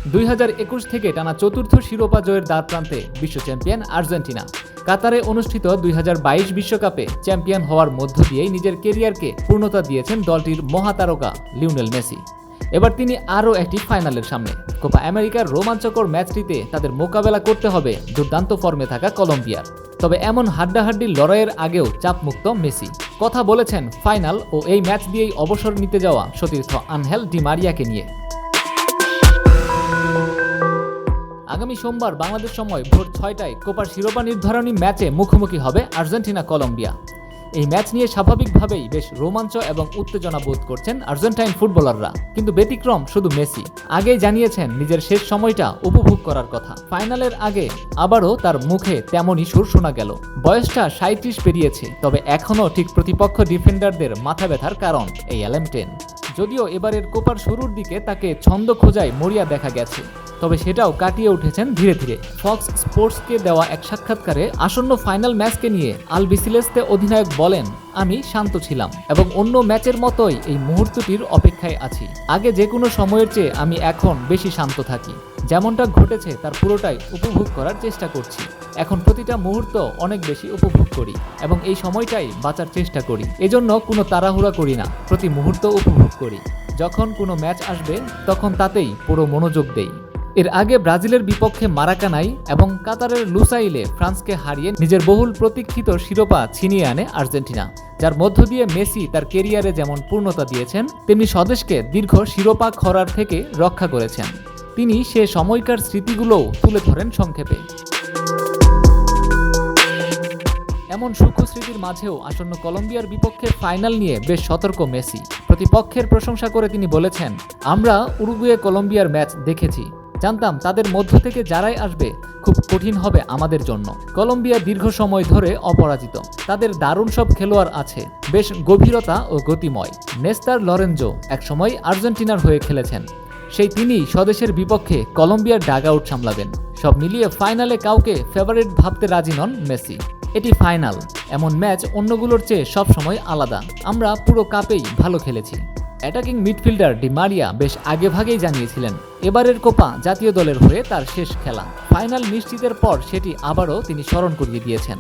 2021 থেকে টানা চতুর্থ শিরোপা জয়ের দ্বারপ্রান্তে বিশ্ব চ্যাম্পিয়ন আর্জেন্টিনা। কাতারে অনুষ্ঠিত 2022 বিশ্বকাপে চ্যাম্পিয়ন হওয়ার মধ্য দিয়েই নিজের কেরিয়ারকে পূর্ণতা দিয়েছেন দলটির মহাতারকা লিওনেল মেসি। এবার তিনি আরও একটি ফাইনালের সামনে। কোপা আমেরিকার রোমাঞ্চকর ম্যাচটিতে তাদের মোকাবেলা করতে হবে দুর্দান্ত ফর্মে থাকা কলম্বিয়ার। তবে এমন হাড্ডাহাড্ডি লড়াইয়ের আগেও চাপমুক্ত মেসি কথা বলেছেন ফাইনাল ও এই ম্যাচ দিয়েই অবসর নিতে যাওয়া সতীর্থ আনহেল ডি মারিয়াকে নিয়ে। আগামী সোমবার বাংলাদেশ সময় ভোর 6টায় কোপার শিরোপা নির্ধারণী ম্যাচে মুখোমুখি হবে আর্জেন্টিনা কলম্বিয়া। এই ম্যাচ নিয়ে স্বাভাবিকভাবেই বেশ রোমাঞ্চ এবং উত্তেজনা বোধ করছেন আর্জেন্টাইন ফুটবলাররা, কিন্তু ব্যতিক্রম শুধু মেসি। আগেই জানিয়েছেন নিজের শেষ সময়টা উপভোগ করার কথা। ফাইনালের আগে আবারও তার মুখে তেমনই সুর শোনা গেল। বয়সটা 37 পেরিয়েছে, তবে এখনও ঠিক প্রতিপক্ষ ডিফেন্ডারদের মাথা ব্যথার কারণ এই অ্যালেমটেন। যদিও এবারের কোপার শুরুর দিকে তাকে ছন্দ খোঁজায় মরিয়া দেখা গেছে, তবে সেটাও কাটিয়ে উঠেছেন ধীরে ধীরে। ফক্স স্পোর্টসকে দেওয়া এক সাক্ষাৎকারে আসন্ন ফাইনাল ম্যাচকে নিয়ে আলবিসেলেস্তে অধিনায়ক বলেন, আমি শান্ত ছিলাম এবং অন্য ম্যাচের মতোই এই মুহূর্তটির অপেক্ষায় আছি। আগে যে কোনো সময়ের চেয়ে আমি এখন বেশি শান্ত থাকি। যেমনটা ঘটেছে তার পুরোটাই উপভোগ করার চেষ্টা করছি। এখন প্রতিটা মুহূর্ত অনেক বেশি উপভোগ করি এবং এই সময়টাই বাঁচার চেষ্টা করি। এজন্য কোনো তাড়াহুড়া করি না, প্রতি মুহূর্ত উপভোগ করি। যখন কোনো ম্যাচ আসবে তখন তাতেই পুরো মনোযোগ দেই। এর আগে ব্রাজিলের বিপক্ষে মারাকানাই এবং কাতারের লুসাইলে ফ্রান্সকে হারিয়ে নিজের বহুল প্রতীক্ষিত শিরোপা ছিনিয়ে আনে আর্জেন্টিনা, যার মধ্য দিয়ে মেসি তার কেরিয়ারে যেমন পূর্ণতা দিয়েছেন, তেমনি স্বদেশকে দীর্ঘ শিরোপা খরার থেকে রক্ষা করেছেন। তিনি সে সময়কার স্মৃতিগুলোও তুলে ধরেন সংক্ষেপে। এমন সূক্ষ্ম স্মৃতির মাঝেও আসন্ন কলম্বিয়ার বিপক্ষে ফাইনাল নিয়ে বেশ সতর্ক মেসি। প্রতিপক্ষের প্রশংসা করে তিনি বলেছেন, আমরা উরুগুয়ে কলম্বিয়ার ম্যাচ দেখেছি, জানতাম তাদের মধ্য থেকে যারাই আসবে খুব কঠিন হবে আমাদের জন্য। কলম্বিয়া দীর্ঘ সময় ধরে অপরাজিত, তাদের দারুণ সব খেলোয়াড় আছে, বেশ গভীরতা ও গতিময়। নেস্তার লরেঞ্জো একসময় আর্জেন্টিনার হয়ে খেলেছেন, সেই তিনি স্বদেশের বিপক্ষে কলম্বিয়ার ডাগআউট সামলাবেন। সব মিলিয়ে ফাইনালে কাউকে ফেভারিট ভাবতে রাজি নন মেসি। এটি ফাইনাল, এমন ম্যাচ অন্যগুলোর চেয়ে সবসময় আলাদা। আমরা পুরো কাপেই ভালো খেলেছি। অ্যাটাকিং মিডফিল্ডার ডি মারিয়া বেশ আগেভাগেই জানিয়েছিলেন এবারের কোপা জাতীয় দলের হয়ে তার শেষ খেলা। ফাইনাল নিশ্চিতের পর সেটি আবারও তিনি স্মরণ করিয়ে দিয়েছেন।